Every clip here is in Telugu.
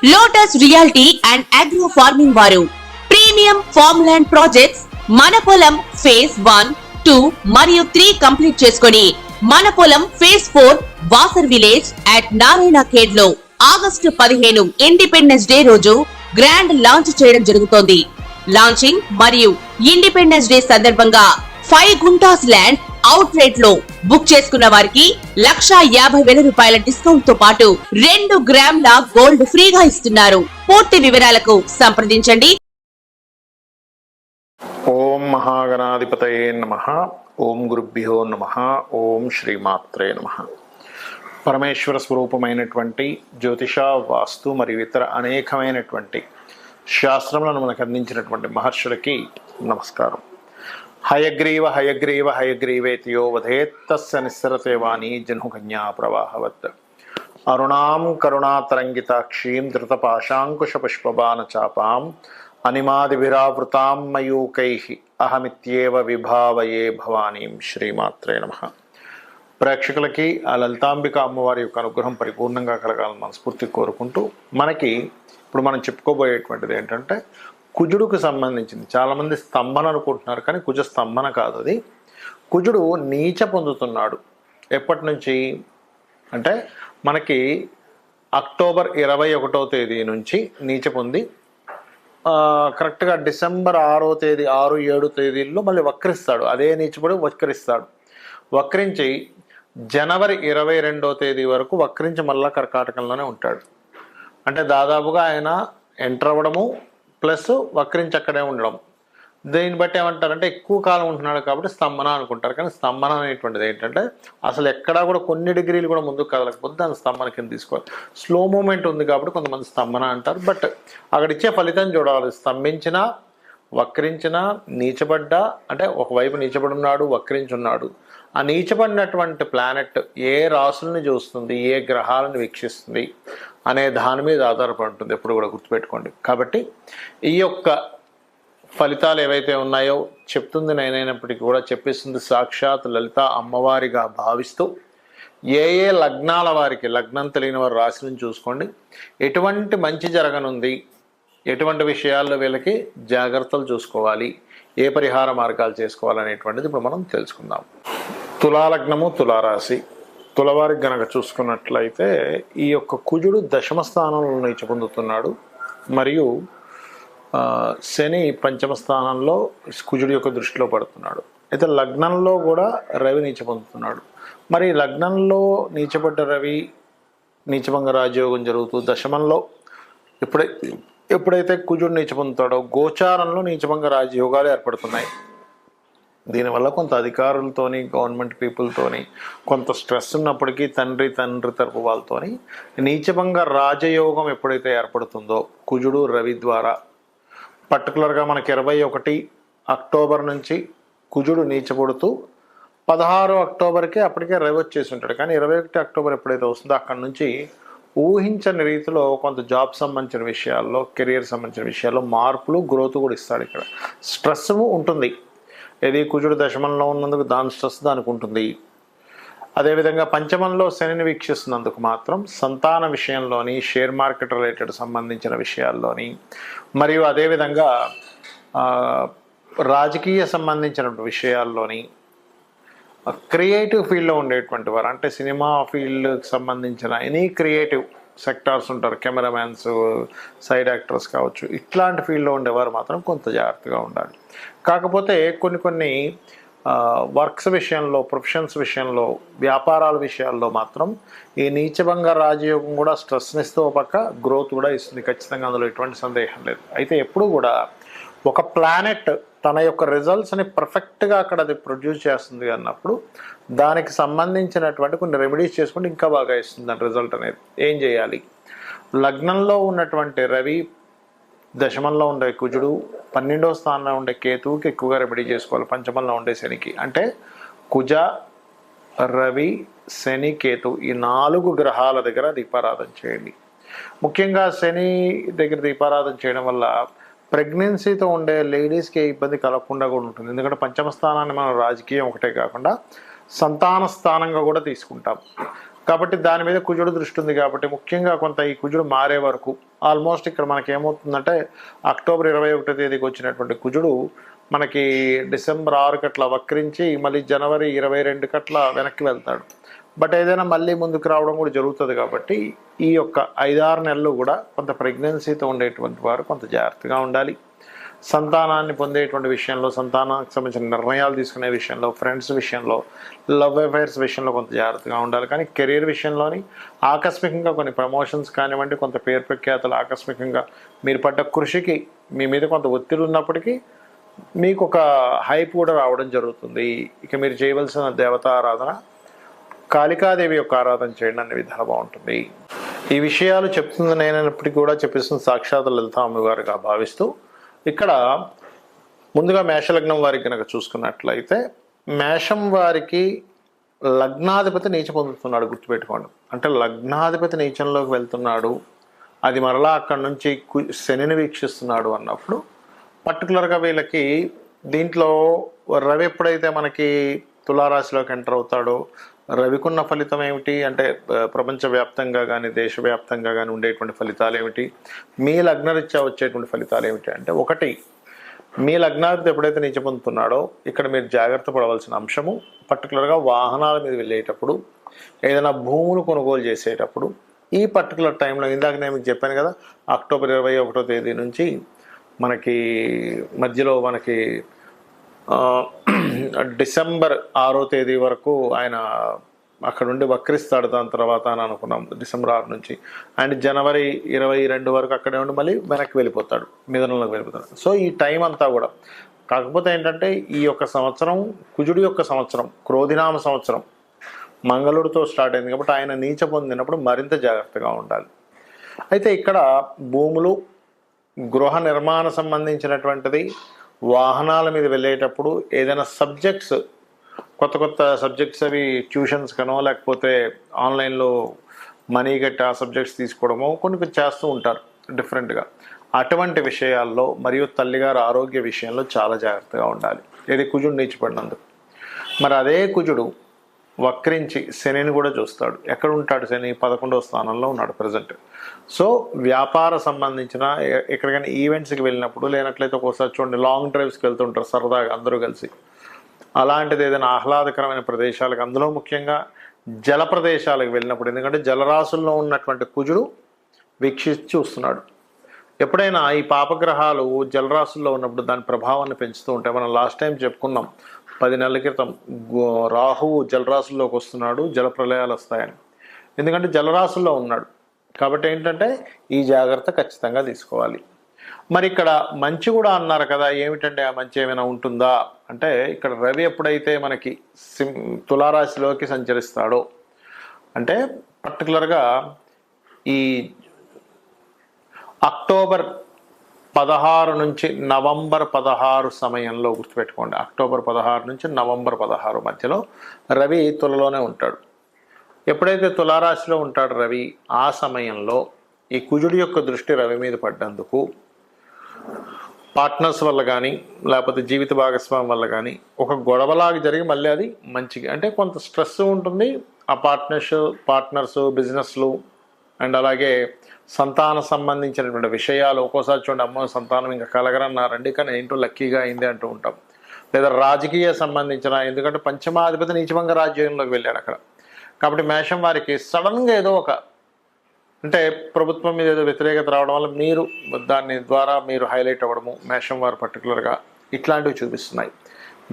Lotus reality and agro farming వారు ప్రీమియం ఫార్మ్ ల్యాండ్ ప్రాజెక్ట్స్ మన పొలం ఫేజ్ 1, 2 మరియు 3 కంప్లీట్ చేసుకొని మన పొలం phase 4 Wasar village at Narayana Khed లో ఆగస్టు 15 ఇండిపెండెన్స్ డే రోజు గ్రాండ్ లాంచ్ చేయడం జరుగుతోంది. లాంచింగ్ మరియు ఇండిపెండెన్స్ డే సందర్భంగా 5 గుంటాస్ ల్యాండ్ అవుట్ రేట్ లో బుక్ చేసుకున్న వారికి 1,50,000 రూపాయల డిస్కౌంట్ తో పాటు 2 గ్రాముల గోల్డ్ ఫ్రీగా ఇస్తున్నారు. పూర్తి వివరాలకు సంప్రదించండి. ఓం మహాగణాధిపతయే నమః. ఓం గురుభ్యో నమః. ఓం శ్రీమాత్రే నమః. పరమేశ్వర స్వరూపమైనటువంటి జ్యోతిష, వాస్తు మరియు ఇతర అనేకమైనటువంటి శాస్త్రములను మనకు అందించినటువంటి మహర్షులకి నమస్కారం. హయగ్రీవ హయగ్రీవ హయగ్రీవేతియో వధేత్తస్య నిస్సరతే వాణి జన్హుకన్యా ప్రవాహవత్. అరుణాం కరుణాతరంగితాక్షీం ధృతపాశాంకుశ పుష్పబాణ చాపాం అనిమాదిభిరావృతాం మయూకైః అహమిత్యేవ విభావయే భవానీం. శ్రీమాత్రే నమః. ప్రేక్షకులకి ఆ లలితాంబిక అమ్మవారి యొక్క అనుగ్రహం పరిపూర్ణంగా కలగాలని మనస్ఫూర్తి కోరుకుంటూ, మనకి ఇప్పుడు మనం చెప్పుకోబోయేటువంటిది ఏంటంటే కుజుడుకు సంబంధించింది. చాలామంది స్తంభన అనుకుంటున్నారు, కానీ కుజ స్తంభన కాదు. అది కుజుడు నీచ పొందుతున్నాడు. ఎప్పటి నుంచి అంటే మనకి అక్టోబర్ 21వ తేదీ నుంచి నీచ పొంది కరెక్ట్గా డిసెంబర్ 6వ తేదీ 6, 7 తేదీల్లో మళ్ళీ వక్రిస్తాడు. అదే నీచపడి వక్రిస్తాడు. వక్రించి జనవరి 22వ తేదీ వరకు వక్రించి మళ్ళా కర్కాటకంలోనే ఉంటాడు. అంటే దాదాపుగా ఆయన ఎంటర్ అవ్వడము ప్లస్ వక్రించి అక్కడే ఉండడం. దీన్ని బట్టి ఏమంటారంటే ఎక్కువ కాలం ఉంటున్నాడు కాబట్టి స్తంభన అనుకుంటారు. కానీ స్తంభన అనేటువంటిది ఏంటంటే అసలు ఎక్కడా కూడా కొన్ని డిగ్రీలు కూడా ముందుకు కదలకపోతే దాన్ని స్తంభన కింద తీసుకోవాలి. స్లో మూమెంట్ ఉంది కాబట్టి కొంతమంది స్తంభన అంటారు. బట్ అక్కడ ఇచ్చే ఫలితం చూడాలి. స్తంభించినా, వక్రించినా, నీచబడ్డా, అంటే ఒకవైపు నీచబడి ఉన్నాడు, వక్రించున్నాడు. ఆ నీచబడినటువంటి ప్లానెట్ ఏ రాసులను చూస్తుంది, ఏ గ్రహాలను వీక్షిస్తుంది అనే దాని మీద ఆధారపడి ఉంటుంది. ఎప్పుడు కూడా గుర్తుపెట్టుకోండి. కాబట్టి ఈ యొక్క ఫలితాలు ఏవైతే ఉన్నాయో చెప్తుంది నేనైనప్పటికీ కూడా చెప్పిస్తుంది సాక్షాత్ లలిత అమ్మవారిగా భావిస్తూ, ఏ ఏ లగ్నాల వారికి, లగ్నం తెలియని వారి రాశిని చూసుకోండి, ఎటువంటి మంచి జరగనుంది, ఎటువంటి విషయాల్లో వీళ్ళకి జాగ్రత్తలు చూసుకోవాలి, ఏ పరిహార మార్గాలు చేసుకోవాలనేటువంటిది ఇప్పుడు మనం తెలుసుకుందాం. తులాలగ్నము, తులారాశి. తులవారికి గనక చూసుకున్నట్లయితే ఈ యొక్క కుజుడు దశమ స్థానంలో నీచ పొందుతున్నాడు. మరియు శని పంచమ స్థానంలో కుజుడు యొక్క దృష్టిలో పడుతున్నాడు. అయితే లగ్నంలో కూడా రవి నీచ పొందుతున్నాడు. మరి లగ్నంలో నీచపడ్డ రవి నీచభంగ రాజయోగం జరుగుతూ దశమంలో ఎప్పుడైతే కుజుడు నీచ పొందుతాడో గోచారంలో నీచభంగ రాజయోగాలు ఏర్పడుతున్నాయి. దీనివల్ల కొంత అధికారులతోని, గవర్నమెంట్ పీపుల్తోని కొంత స్ట్రెస్ ఉన్నప్పటికీ తండ్రి తరపు వాళ్ళతోని నీచభంగ రాజయోగం ఎప్పుడైతే ఏర్పడుతుందో కుజుడు రవి ద్వారా, పర్టికులర్గా మనకి 21 అక్టోబర్ నుంచి కుజుడు నీచపడుతూ 16 అక్టోబర్కి అప్పటికే రవి వచ్చేసి ఉంటాడు. కానీ 21 అక్టోబర్ ఎప్పుడైతే వస్తుందో అక్కడి నుంచి ఊహించని రీతిలో కొంత జాబ్ సంబంధించిన విషయాల్లో, కెరియర్ సంబంధించిన విషయాల్లో మార్పులు, గ్రోత్ కూడా ఇస్తాడు. ఇక్కడ స్ట్రెస్ ఉంటుంది. ఏది కుజుడు దశమంలో ఉన్నందుకు దాని స్ట్రెస్ దానికి ఉంటుంది. అదేవిధంగా పంచమంలో శనిని వీక్షిస్తున్నందుకు మాత్రం సంతాన విషయంలోని, షేర్ మార్కెట్ రిలేటెడ్ సంబంధించిన విషయాల్లోని, మరియు అదేవిధంగా రాజకీయ సంబంధించిన విషయాల్లోని, క్రియేటివ్ ఫీల్డ్లో ఉండేటువంటి వారు, అంటే సినిమా ఫీల్డ్కి సంబంధించిన ఎనీ క్రియేటివ్ సెక్టార్స్ ఉంటారు, కెమెరామ్యాన్స్, సైడ్ యాక్టర్స్ కావచ్చు, ఇట్లాంటి ఫీల్డ్లో ఉండేవారు మాత్రం కొంత జాగ్రత్తగా ఉండాలి. కాకపోతే కొన్ని వర్క్స్ విషయంలో, ప్రొఫెషన్స్ విషయంలో, వ్యాపారాల విషయాల్లో మాత్రం ఈ నీచభంగ రాజయోగం కూడా స్ట్రెస్ని ఇస్తూ పక్క గ్రోత్ కూడా ఇస్తుంది. ఖచ్చితంగా అందులో ఎటువంటి సందేహం లేదు. అయితే ఎప్పుడు కూడా ఒక ప్లానెట్ తన యొక్క రిజల్ట్స్ని పర్ఫెక్ట్గా అక్కడ అది ప్రొడ్యూస్ చేస్తుంది అన్నప్పుడు దానికి సంబంధించినటువంటి కొన్ని రెమెడీస్ చేసుకుంటే ఇంకా బాగా ఇస్తుంది దాని రిజల్ట్ అనేది. ఏం చేయాలి? లగ్నంలో ఉన్నటువంటి రవి, దశమంలో ఉండే కుజుడు, 12వ స్థానంలో ఉండే కేతువుకి ఎక్కువగా రెమెడీ చేసుకోవాలి. పంచమంలో ఉండే శనికి. అంటే కుజ, రవి, శని, కేతు ఈ 4 గ్రహాల దగ్గర దీపారాధన చేయండి. ముఖ్యంగా శని దగ్గర దీపారాధన చేయడం వల్ల ప్రెగ్నెన్సీతో ఉండే లేడీస్కి ఇబ్బంది కలగకుండా కూడా ఉంటుంది. ఎందుకంటే పంచమ స్థానాన్ని మనం రాజకీయం ఒకటే కాకుండా సంతాన స్థానంగా కూడా తీసుకుంటాం. కాబట్టి దాని మీద కుజుడు దృష్టి ఉంది కాబట్టి ముఖ్యంగా కొంత ఈ కుజుడు మారే వరకు ఆల్మోస్ట్ ఇక్కడ మనకి ఏమవుతుందంటే అక్టోబర్ 21వ తేదీకి వచ్చినటువంటి కుజుడు మనకి డిసెంబర్ 6 కట్ల వక్రించి మళ్ళీ జనవరి 22 కట్ల వెనక్కి వెళ్తాడు. బట్ ఏదైనా మళ్ళీ ముందుకు రావడం కూడా జరుగుతుంది కాబట్టి ఈ యొక్క 5-6 నెలలు కూడా కొంత ప్రెగ్నెన్సీతో ఉండేటువంటి వారు కొంత జాగ్రత్తగా ఉండాలి. సంతానాన్ని పొందేటువంటి విషయంలో, సంతానానికి సంబంధించిన నిర్ణయాలు తీసుకునే విషయంలో, ఫ్రెండ్స్ విషయంలో, లవ్ అఫైర్స్ విషయంలో కొంత జాగ్రత్తగా ఉండాలి. కానీ కెరీర్ విషయంలోని ఆకస్మికంగా కొన్ని ప్రమోషన్స్ కానివ్వండి, కొంత పేరు ప్రఖ్యాతులు ఆకస్మికంగా మీరు పడ్డ కృషికి మీ మీద కొంత ఒత్తిడి ఉన్నప్పటికీ మీకు ఒక హైప్ కూడా రావడం జరుగుతుంది. ఇక మీరు చేయవలసిన దేవతా ఆరాధన కాళికాదేవి యొక్క ఆరాధన చేయండి, అన్ని విధాలు బాగుంటుంది. ఈ విషయాలు చెప్తుంది నేనప్పటికీ కూడా చెప్పిస్తున్న సాక్షాత్ లలిత అమ్మవారిగా భావిస్తూ ఇక్కడ ముందుగా మేషలగ్నం వారికి కనుక చూసుకున్నట్లయితే మేషం వారికి లగ్నాధిపతి నీచ పొందుతున్నాడు, గుర్తుపెట్టుకోండి. అంటే లగ్నాధిపతి నీచంలోకి వెళ్తున్నాడు, అది మరలా అక్కడి నుంచి శనిని వీక్షిస్తున్నాడు అన్నప్పుడు పర్టికులర్గా వీళ్ళకి దీంట్లో రవి ఎప్పుడైతే మనకి తులారాశిలోకి ఎంటర్ అవుతాడో రవికున్న ఫలితం ఏమిటి అంటే ప్రపంచవ్యాప్తంగా కానీ దేశవ్యాప్తంగా కానీ ఉండేటువంటి ఫలితాలు ఏమిటి, మీ లగ్నరీత్యా వచ్చేటువంటి ఫలితాలు ఏమిటి అంటే, ఒకటి మీ లగ్నాధిపతి ఎప్పుడైతే నీచ పొందుతున్నాడో ఇక్కడ మీరు జాగ్రత్త పడవలసిన అంశము పర్టికులర్గా వాహనాల మీద వెళ్ళేటప్పుడు, ఏదైనా భూములు కొనుగోలు చేసేటప్పుడు ఈ పర్టికులర్ టైంలో ఇందాక నేను మీకు చెప్పాను కదా అక్టోబర్ 21వ తేదీ నుంచి మనకి మధ్యలో మనకి డిసెంబర్ 6వ తేదీ వరకు ఆయన అక్కడ నుండి వక్రిస్తాడు. దాని తర్వాత అని అనుకున్నాం డిసెంబర్ 6 నుంచి. అండ్ జనవరి 22 వరకు అక్కడే ఉండి మళ్ళీ వెనక్కి వెళ్ళిపోతాడు, మిథునంలోకి వెళ్ళిపోతాడు. సో ఈ టైం అంతా కూడా కాకపోతే ఏంటంటే ఈ యొక్క సంవత్సరం కుజుడి యొక్క సంవత్సరం, క్రోధినామ సంవత్సరం, మంగళుడితో స్టార్ట్ అయింది కాబట్టి ఆయన నీచ పొందినప్పుడు మరింత జాగ్రత్తగా ఉండాలి. అయితే ఇక్కడ భూములు, గృహ నిర్మాణ సంబంధించినటువంటిది, వాహనాల మీద వెళ్ళేటప్పుడు ఏదైనా సబ్జెక్ట్స్ కొత్త సబ్జెక్ట్స్ అవి ట్యూషన్స్ కనో లేకపోతే ఆన్లైన్లో మనీ కట్టి ఆ సబ్జెక్ట్స్ తీసుకోవడమో కొన్ని చేస్తూ ఉంటారు డిఫరెంట్గా. అటువంటి విషయాల్లో మరియు తల్లిగారు ఆరోగ్య విషయంలో చాలా జాగ్రత్తగా ఉండాలి. ఇది కుజుడు నీచిపడినందుకు. మరి అదే కుజుడు వక్రించి శనిని కూడా చూస్తాడు. ఎక్కడ ఉంటాడు శని? 11వ స్థానంలో ఉన్నాడు ప్రజెంట్. సో వ్యాపార సంబంధించిన ఎక్కడికైనా ఈవెంట్స్కి వెళ్ళినప్పుడు, లేనట్లయితే ఒక్కోసారి చూడండి లాంగ్ డ్రైవ్స్కి వెళ్తుంటారు సరదాగా అందరూ కలిసి, అలాంటిది ఏదైనా ఆహ్లాదకరమైన ప్రదేశాలకు, అందులో ముఖ్యంగా జల ప్రదేశాలకు వెళ్ళినప్పుడు, ఎందుకంటే జలరాశుల్లో ఉన్నటువంటి కుజుడు వీక్షించి చూస్తున్నాడు. ఎప్పుడైనా ఈ పాపగ్రహాలు జలరాశుల్లో ఉన్నప్పుడు దాని ప్రభావాన్ని పెంచుతూ ఉంటాయి. మనం లాస్ట్ టైం చెప్పుకున్నాం 10 నెలల క్రితం రాహువు జలరాశుల్లోకి వస్తున్నాడు, జల ప్రళయాలు వస్తాయని. ఎందుకంటే జలరాశుల్లో ఉన్నాడు కాబట్టి ఏంటంటే ఈ జాగ్రత్త ఖచ్చితంగా తీసుకోవాలి. మరి ఇక్కడ మంచి కూడా అన్నారు కదా, ఏమిటంటే ఆ మంచి ఏమైనా ఉంటుందా అంటే, ఇక్కడ రవి ఎప్పుడైతే మనకి తులారాశిలోకి సంచరిస్తాడో అంటే పర్టికులర్గా ఈ అక్టోబర్ 16 నుంచి నవంబర్ 16 సమయంలో గుర్తుపెట్టుకోండి, అక్టోబర్ 16 నుంచి నవంబర్ 16 మధ్యలో రవి తులలోనే ఉంటాడు. ఎప్పుడైతే తులారాశిలో ఉంటాడు రవి, ఆ సమయంలో ఈ కుజుడి యొక్క దృష్టి రవి మీద పడ్డందుకు పార్ట్నర్స్ వల్ల కానీ లేకపోతే జీవిత భాగస్వామి వల్ల కానీ ఒక గొడవలాగా జరిగి మళ్ళీ అది మంచిగా అంటే కొంత స్ట్రెస్ ఉంటుంది. ఆ పార్ట్నర్స్ బిజినెస్లు అండ్ అలాగే సంతాన సంబంధించినటువంటి విషయాలు, ఒక్కోసారి చూడండి అమ్మో సంతానం ఇంకా కలగరన్నారండి కానీ ఏంటో లక్కీగా అయింది అంటూ ఉంటాం. లేదా రాజకీయ సంబంధించిన, ఎందుకంటే పంచమాధిపతి నీచభంగ రాజ్యంలోకి వెళ్ళాడు అక్కడ. కాబట్టి మేషం వారికి సడన్గా ఏదో ఒక అంటే ప్రభుత్వం మీద ఏదో వ్యతిరేకత రావడం వల్ల మీరు దాని ద్వారా మీరు హైలైట్ అవ్వడము మేషం వారు పర్టికులర్గా ఇట్లాంటివి చూపిస్తున్నాయి.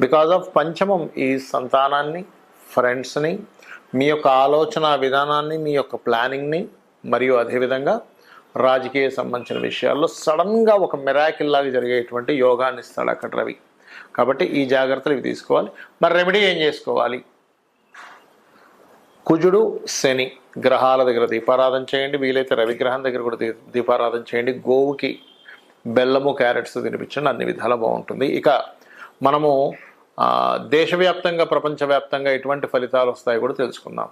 బికాజ్ ఆఫ్ పంచమం ఈ సంతానాన్ని, ఫ్రెండ్స్ని, మీ యొక్క ఆలోచన విధానాన్ని, మీ యొక్క ప్లానింగ్ని మరియు అదేవిధంగా రాజకీయ సంబంధించిన విషయాల్లో సడన్గా ఒక మిరాకిల్ లాగా జరిగేటువంటి యోగాన్ని ఇస్తాడు అక్కడ రవి. కాబట్టి ఈ జాగ్రత్తలు ఇవి తీసుకోవాలి. మరి రెమెడీ ఏం చేసుకోవాలి? కుజుడు శని గ్రహాల దగ్గర దీపారాధన చేయండి, వీలైతే రవిగ్రహం దగ్గర కూడా దీపారాధన చేయండి, గోవుకి బెల్లము క్యారెట్స్ తినిపించండి, అన్ని విధాలా బాగుంటుంది. ఇక మనము దేశవ్యాప్తంగా ప్రపంచవ్యాప్తంగా ఎటువంటి ఫలితాలు వస్తాయో కూడా తెలుసుకుందాం.